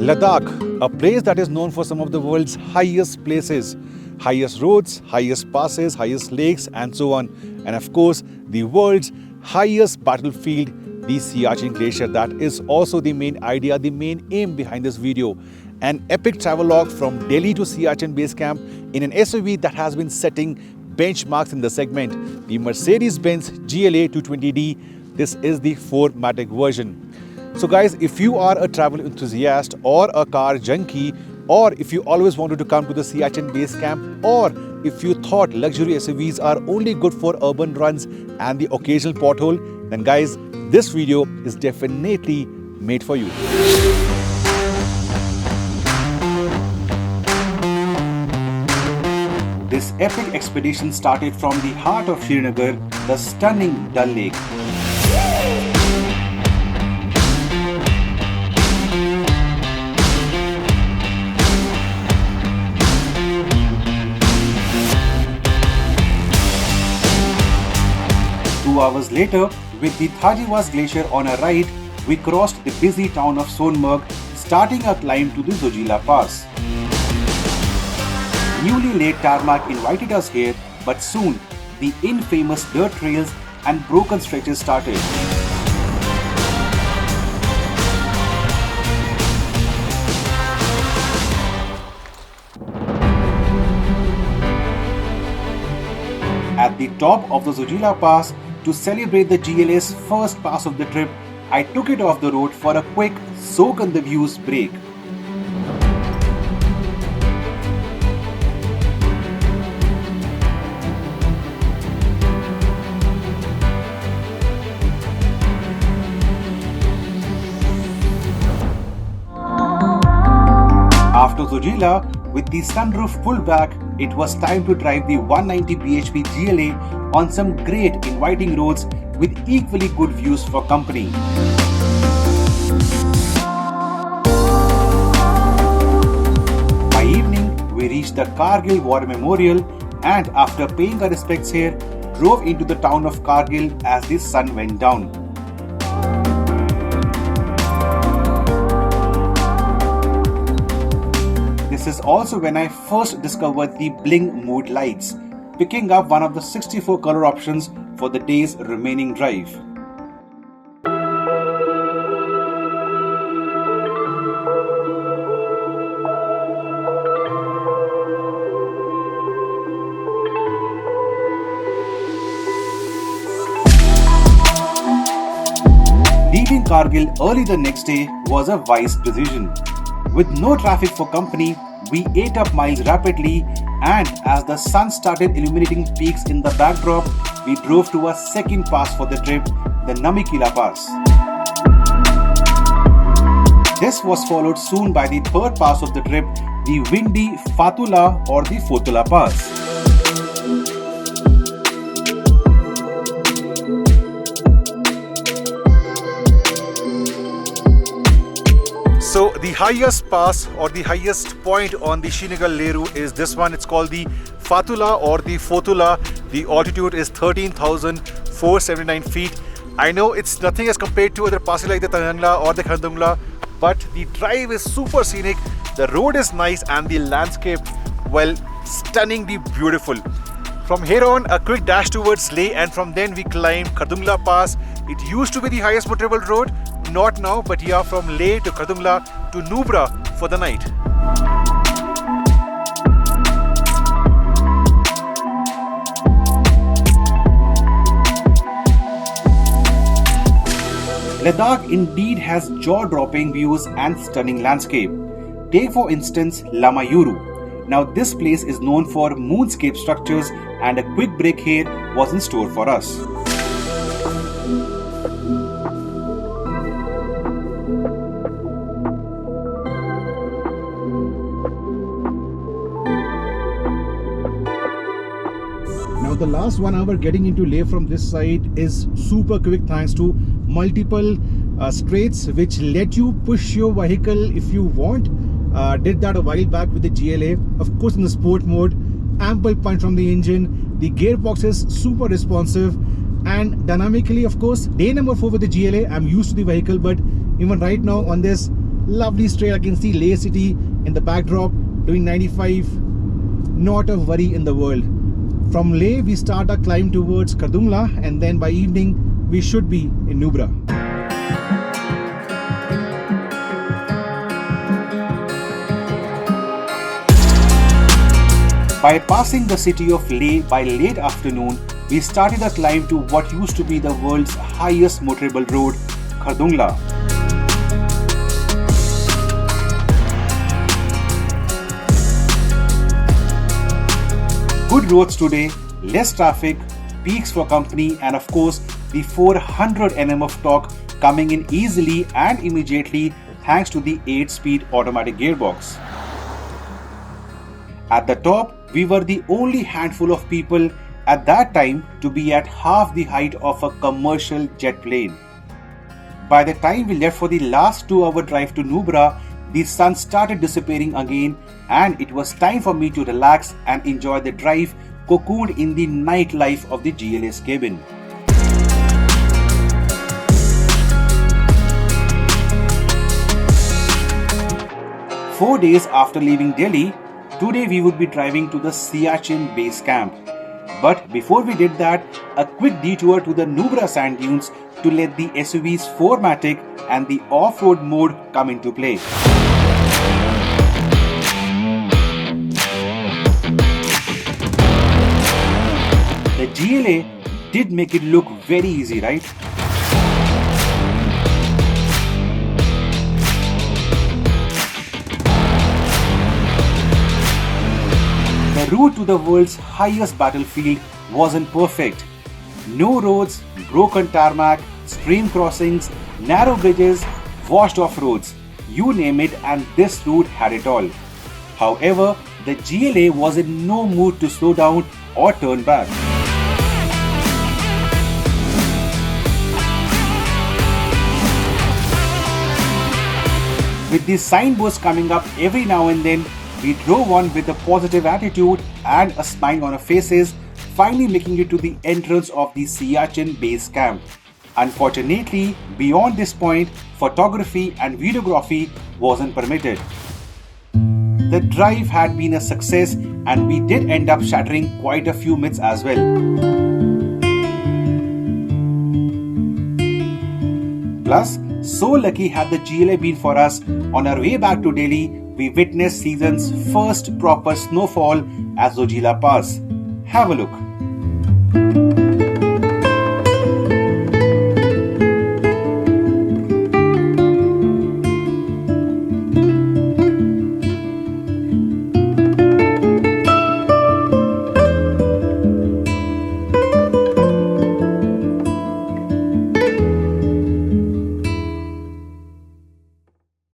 Ladakh, a place that is known for some of the world's highest places, highest roads, highest passes, highest lakes, and so on. And of course, the world's highest battlefield, the Siachen Glacier. That is also the main idea, the main aim behind this video. An epic travelogue from Delhi to Siachen base camp in an SUV that has been setting benchmarks in the segment, the Mercedes-Benz GLA 220D. This is the 4MATIC version. So guys, if you are a travel enthusiast or a car junkie, or if you always wanted to come to the Siachen base camp, or if you thought luxury SUVs are only good for urban runs and the occasional pothole, then guys, this video is definitely made for you. This epic expedition started from the heart of Srinagar, the stunning Dal Lake. Hours later, with the Thajiwas Glacier on our right, we crossed the busy town of Sonmarg, starting our climb to the Zojila Pass. Newly laid tarmac invited us here, but soon the infamous dirt trails and broken stretches started. At the top of the Zojila Pass, to celebrate the GLA's first pass of the trip, I took it off the road for a quick soak in the views break. After Zojila, with the sunroof pulled back, it was time to drive the 190 bhp GLA on some great inviting roads with equally good views for company. By evening, we reached the Kargil War Memorial and after paying our respects here, drove into the town of Kargil as the sun went down. This is also when I first discovered the Bling mood lights, picking up one of the 64 color options for the day's remaining drive. Leaving Kargil early the next day was a wise decision. With no traffic for company, we ate up miles rapidly, and as the sun started illuminating peaks in the backdrop, we drove to our second pass for the trip, the Namikila Pass. This was followed soon by the third pass of the trip, the windy Fatula or the Fotula Pass. So the highest pass or the highest point on the Srinagar Leru is this one. It's called the Fatula or the Fotula. The altitude is 13,479 feet. I know it's nothing as compared to other passes like the Tanjangla or the Khardungla, but the drive is super scenic, the road is nice and the landscape, well, stunningly beautiful. From here on, a quick dash towards Leh, and from then we climbed Khardungla Pass. It used to be the highest motorable road, not now, but yeah, from Leh to Khardungla to Nubra for the night. Ladakh indeed has jaw-dropping views and stunning landscape. Take for instance Lamayuru. Now this place is known for moonscape structures, and a quick break here was in store for us. Now the last 1 hour getting into Leh from this side is super quick thanks to multiple straights which let you push your vehicle if you want. Did that a while back with the GLA, of course in the sport mode, ample punch from the engine, the gearbox is super responsive, and dynamically of course day number 4 with the GLA. I'm used to the vehicle, but even right now on this Lovely straight. I can see Leh city in the backdrop doing 95. Not a worry in the world. From Leh, we start our climb towards Khardungla, and then by evening, we should be in Nubra. By passing the city of Leh by late afternoon, we started a climb to what used to be the world's highest motorable road, Khardungla. Good roads today, less traffic, peaks for company, and of course the 400 Nm of torque coming in easily and immediately thanks to the 8-speed automatic gearbox. At the top, we were the only handful of people at that time to be at half the height of a commercial jet plane. By the time we left for the last 2-hour drive to Nubra, the sun started disappearing again, and it was time for me to relax and enjoy the drive cocooned in the nightlife of the GLA's cabin. Four days after leaving Delhi, today we would be driving to the Siachen base camp. But before we did that, a quick detour to the Nubra sand dunes to let the SUV's 4MATIC and the off-road mode come into play. The GLA did make it look very easy, right? The route to the world's highest battlefield wasn't perfect. No roads, broken tarmac, stream crossings, narrow bridges, washed off roads. You name it, and this route had it all. However, the GLA was in no mood to slow down or turn back. With these signposts coming up every now and then, we drove on with a positive attitude and a smile on our faces, finally making it to the entrance of the Siachen base camp. Unfortunately, beyond this point, photography and videography wasn't permitted. The drive had been a success, and we did end up shattering quite a few myths as well. Plus, so lucky had the GLA been for us, on our way back to Delhi, we witnessed season's first proper snowfall at Zojila Pass. Have a look.